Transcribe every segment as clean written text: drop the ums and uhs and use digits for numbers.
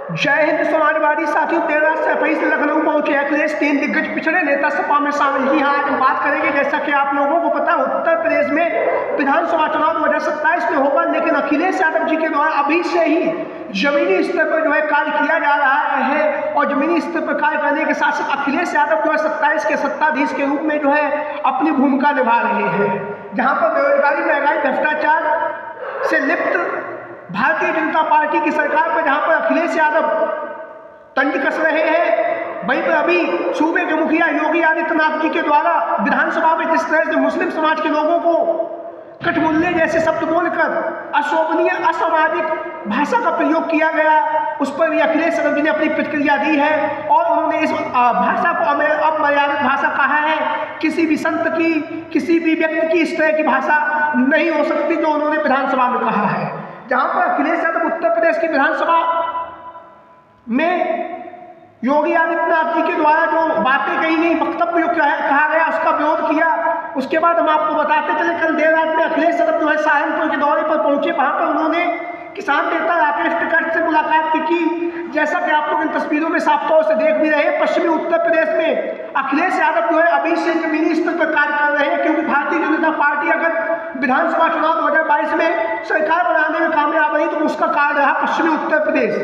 जय हिंद समाजवादी साथियों, देर रात सफाई से लखनऊ पहुंचे अखिलेश 3 दिग्गज पिछड़े नेता सपा में शामिल। जी हाँ, आज हम बात करेंगे, जैसा कि आप लोगों को पता है, उत्तर प्रदेश में विधानसभा चुनाव 2027 में होगा, लेकिन अखिलेश यादव जी के द्वारा अभी से ही जमीनी स्तर पर जो है कार्य किया जा रहा है। और जमीनी स्तर पर कार्य करने के साथ साथ अखिलेश यादव जो है 27 के सत्ताधीश के रूप में जो है अपनी भूमिका निभा रहे हैं। जहाँ पर बेरोजगारी, महंगाई, भ्रष्टाचार से लिप्त भारतीय जनता पार्टी की सरकार पर जहां पर अखिलेश यादव तंज कस रहे हैं, वहीं पर अभी सूबे के मुखिया योगी आदित्यनाथ जी के द्वारा विधानसभा में जिस तरह से मुस्लिम समाज के लोगों को कठमुल्ले जैसे शब्द बोलकर अशोभनीय, असामाजिक भाषा का प्रयोग किया गया, उस पर भी अखिलेश यादव जी ने अपनी प्रतिक्रिया दी है। और उन्होंने इस भाषा को अमर्यादित भाषा कहा है। किसी भी संत की, किसी भी व्यक्ति की इस तरह की भाषा नहीं हो सकती जो उन्होंने विधानसभा में कहा है। जहां पर अखिलेश यादव उत्तर प्रदेश की विधानसभा में योगी आदित्यनाथ जी के द्वारा जो बातें कही गई, वक्तव्य जो कहा गया, उसका विरोध किया। उसके बाद हम आपको बताते चले, कल देर रात में अखिलेश यादव जो है सहारनपुर के दौरे पर पहुंचे। वहां पर उन्होंने किसान नेता राकेश टिकैत से मुलाकात की। जैसा कि आप लोग इन तस्वीरों में साफ तौर से देख भी रहे हैं, पश्चिमी उत्तर प्रदेश में अखिलेश यादव जो है अभी से जमीनी स्तर पर कार्य कर रहे हैं, क्योंकि भारतीय जनता पार्टी अगर विधानसभा चुनाव 2022 में सरकार बनाने में कामयाब रही तो उसका कारण रहा पश्चिमी उत्तर प्रदेश।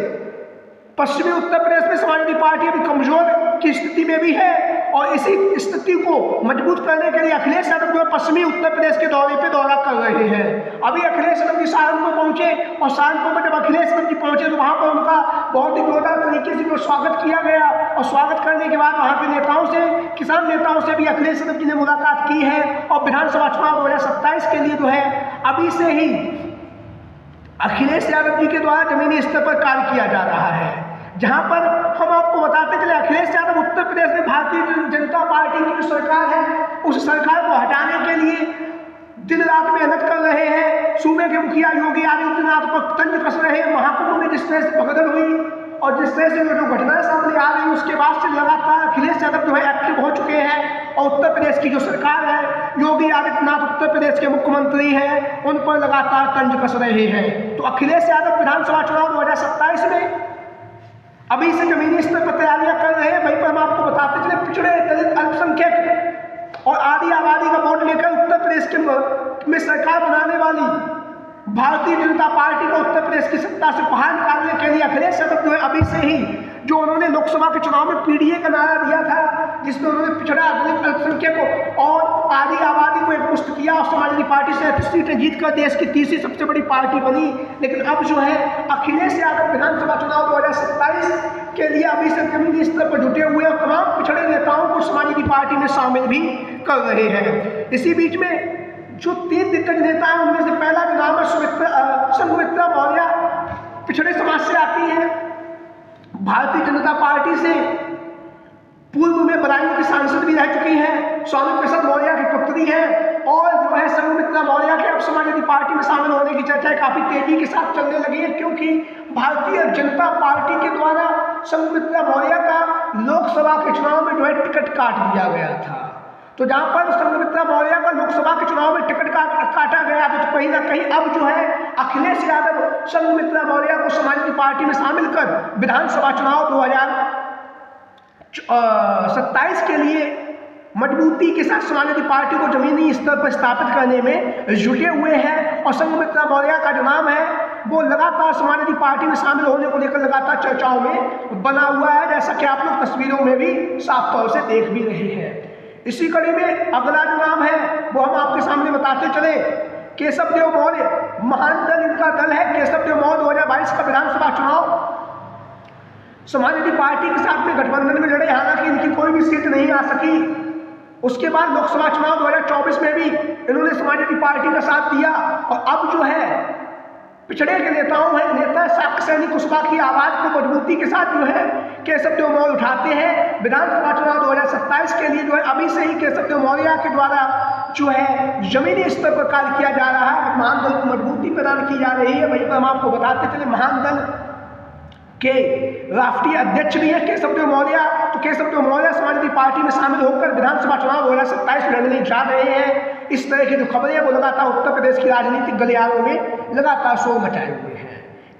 पश्चिमी उत्तर प्रदेश में समाजवादी पार्टी अभी कमजोर की स्थिति में भी है, और इसी स्थिति को मजबूत करने के लिए अखिलेश यादव जो पश्चिमी उत्तर प्रदेश के दौरे पे दौरा कर रहे हैं। अभी अखिलेश यादव जी सहारनपुर पहुंचे, और सहारनपुर में जब अखिलेश यादव जी पहुंचे तो वहां पर उनका बहुत ही जोरदार तरीके से जो स्वागत किया गया। और स्वागत करने के बाद वहां के नेताओं से, किसान नेताओं से भी अखिलेश यादव जी ने मुलाकात की है। और विधानसभा चुनाव 2027 के लिए जो है अभी से ही अखिलेश यादव जी के द्वारा जमीनी स्तर पर कार्य किया जा रहा है। जहां पर हम आपको बताते चले, अखिलेश यादव उत्तर प्रदेश में भारतीय जनता पार्टी की जो सरकार है, उस सरकार को हटाने के लिए दिन रात मेहनत कर रहे हैं। सूबे के मुखिया योगी आदित्यनाथ पर तंज कस रहे हैं। महाकुंभ में जिस तरह से भगदड़ हुई और जिस तरह से जो घटनाएं सामने आ रही, उसके बाद से लगातार अखिलेश यादव जो है एक्टिव हो चुके हैं। और उत्तर प्रदेश की जो सरकार है, योगी आदित्यनाथ उत्तर प्रदेश के मुख्यमंत्री हैं, उन पर लगातार तंज कस रहे हैं। तो अखिलेश यादव विधानसभा चुनाव 2027 में अभी से जमीनी स्तर पर तैयारियां कर रहे हैं। वहीं पर हम आपको बताते चले, पिछड़े, दलित, अल्पसंख्यक और आदि आबादी का वोट लेकर उत्तर प्रदेश में सरकार बनाने वाली भारतीय जनता पार्टी को उत्तर प्रदेश की सत्ता से बाहर निकालने के लिए अखिलेश यादव जो है अभी से ही, जो उन्होंने लोकसभा के चुनाव में पीडीए का नारा दिया था, जिसमें उन्होंने पिछड़ा, दलित, अल्पसंख्यक और आदि आबादी को एकमुश्त किया, और समाजवादी पार्टी से 38 सीटें जीतकर देश की तीसरी सबसे बड़ी पार्टी बनी। लेकिन अब जो है अखिलेश यादव विधानसभा चुनाव 2027 के लिए अभी से जमीनी स्तर पर जुटे हुए और तमाम पिछड़े नेताओं को समाजवादी पार्टी में शामिल भी कर रहे हैं। इसी बीच में जो 3 दिग्गज नेता हैं, उनमें से पहला जो नाम है संघमित्रा मौर्य, पिछड़े समाज से आती है, भारतीय जनता पार्टी से पूर्व में बदायूं की सांसद भी रह चुकी हैं, स्वामी प्रसाद मौर्य की पुत्री हैं। और जो है संघमित्रा मौर्य के अब समाजवादी पार्टी में शामिल होने की चर्चा काफी तेजी के साथ चलने लगी है, क्योंकि भारतीय जनता पार्टी के द्वारा संघमित्रा मौर्य का लोकसभा के चुनाव में जो है टिकट काट दिया गया था। तो जहां पर संघमित्रा मौर्य का लोकसभा के चुनाव में टिकट काटा गया था, तो कहीं ना कहीं अब जो है अखिलेश यादव संघमित्रा मौर्य को समाजवादी पार्टी में शामिल कर विधानसभा चुनाव 2027 के लिए मजबूती के साथ समाजवादी पार्टी को जमीनी स्तर पर स्थापित करने में जुटे हुए हैं। और संघमित्रा मौर्य का जो नाम है वो लगातार समाजवादी पार्टी में शामिल होने को लेकर लगातार चर्चाओं में बना हुआ है, जैसा कि आप लोग तस्वीरों में भी साफ तौर से देख भी रहे हैं। इसी कड़ी में अगला जो नाम है वो हम आपके सामने बताते चले, केशव देव मौर्य। महान दल इनका दल है केशव देव मौर्य। 2022 का विधानसभा चुनाव समाजवादी पार्टी के साथ में गठबंधन में लड़े, हालांकि इनकी कोई भी सीट नहीं आ सकी। उसके बाद लोकसभा चुनाव 2024 में भी इन्होंने समाजवादी पार्टी का साथ दिया। और अब जो है पिछड़े के नेता साक्य सैनी कुशवाहा की आवाज को मजबूती के साथ जो है केशव देव मौर्य उठाते हैं। विधानसभा चुनाव 2027 के लिए जो है अभी से ही केशव देव मौर्य के द्वारा जो है जमीनी स्तर पर कार्य किया जा रहा है, महान दल को मजबूती प्रदान की जा रही है। वहीं पर हम आपको बताते चले, महान दल के राष्ट्रीय अध्यक्ष भी है केशव देव मौर्य। तो केशव देव मौर्य समाजवादी पार्टी में शामिल होकर विधानसभा चुनाव 2027 लड़ने जा रहे हैं। इस तरह की जो खबरें वो लगातार उत्तर प्रदेश की राजनीतिक गलियारों में लगातार शोर मचाए हुए हैं।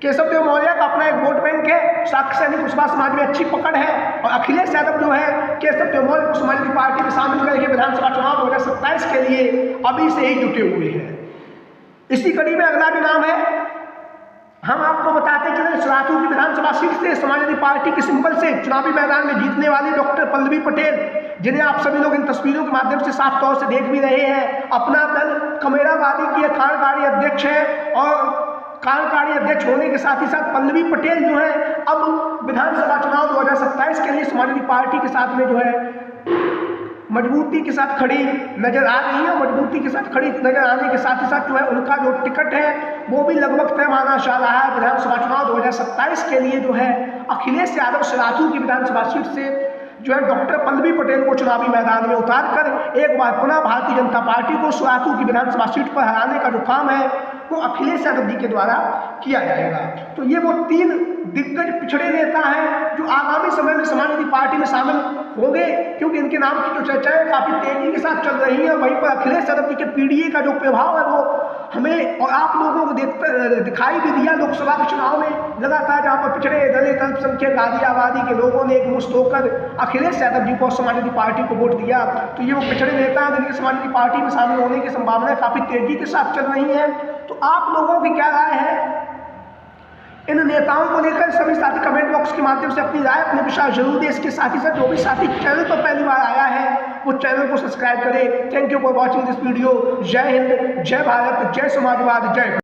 केशव देव मौर्य का अपना एक वोट बैंक है, साक्ष्य सैनिक कुशवाहा समाज में अच्छी पकड़ है और अखिलेश यादव जो है केशव तोमर को समाजवादी पार्टी में शामिल करके विधानसभा चुनाव 2027 के लिए अभी से ही जुटे हुए हैं। इसी कड़ी में अगला भी नाम है, हम आपको बताते चले सराथू की विधानसभा सीट से समाजवादी पार्टी के सिंबल से चुनावी मैदान में जीतने वाली डॉक्टर पल्लवी पटेल, जिन्हें आप सभी लोग इन तस्वीरों के माध्यम से साफ तौर से देख भी रहे हैं। अपना दल कमेरावादी की कार्यकारी अध्यक्ष है और कार्यकारी अध्यक्ष होने के साथ ही साथ पल्लवी पटेल जो है अब विधानसभा चुनाव 2027 के लिए समाजवादी पार्टी के साथ में जो है मजबूती के साथ खड़ी नजर आ रही है। मजबूती के साथ खड़ी नजर आने के साथ ही साथ जो है उनका जो टिकट है वो भी लगभग तय माना जा रहा है। विधानसभा चुनाव 2027 के लिए जो है अखिलेश यादव सराथू की विधानसभा सीट से जो है डॉक्टर पल्लवी पटेल को चुनावी मैदान में उतार कर एक बार पुनः भारतीय जनता पार्टी को सराथू की विधानसभा सीट पर हराने का जो काम है वो अखिलेश यादव जी के द्वारा किया जाएगा। तो ये वो 3 दिग्गज पिछड़े नेता हैं जो आगामी समय में समाजवादी पार्टी में शामिल होंगे, क्योंकि इनके नाम की जो चर्चाएं काफी तेजी के साथ चल रही हैं। वहीं पर अखिलेश यादव जी के पीडीए का जो प्रभाव है वो हमें और आप लोगों को दिखाई भी दिया लोकसभा के चुनाव में लगातार, जहाँ पर पिछड़े दलित अल्पसंख्यक आदि आबादी के लोगों ने एकमुश्त होकर अखिलेश यादव जी को समाजवादी पार्टी को वोट दिया। तो ये वो पिछड़े नेता हैं जिनके समाजवादी पार्टी में शामिल होने की संभावनाएं काफी तेजी के साथ चल रही है। तो आप लोगों की क्या राय है इन नेताओं को लेकर? सभी साथी कमेंट बॉक्स के माध्यम से अपनी राय अपने विचार जरूर दें। इसके साथ ही साथ जो भी साथी चैनल पर पहली बार आया है वो चैनल को सब्सक्राइब करें। Thank you for watching this video. जय हिंद, जय भारत, जय समाजवाद, जय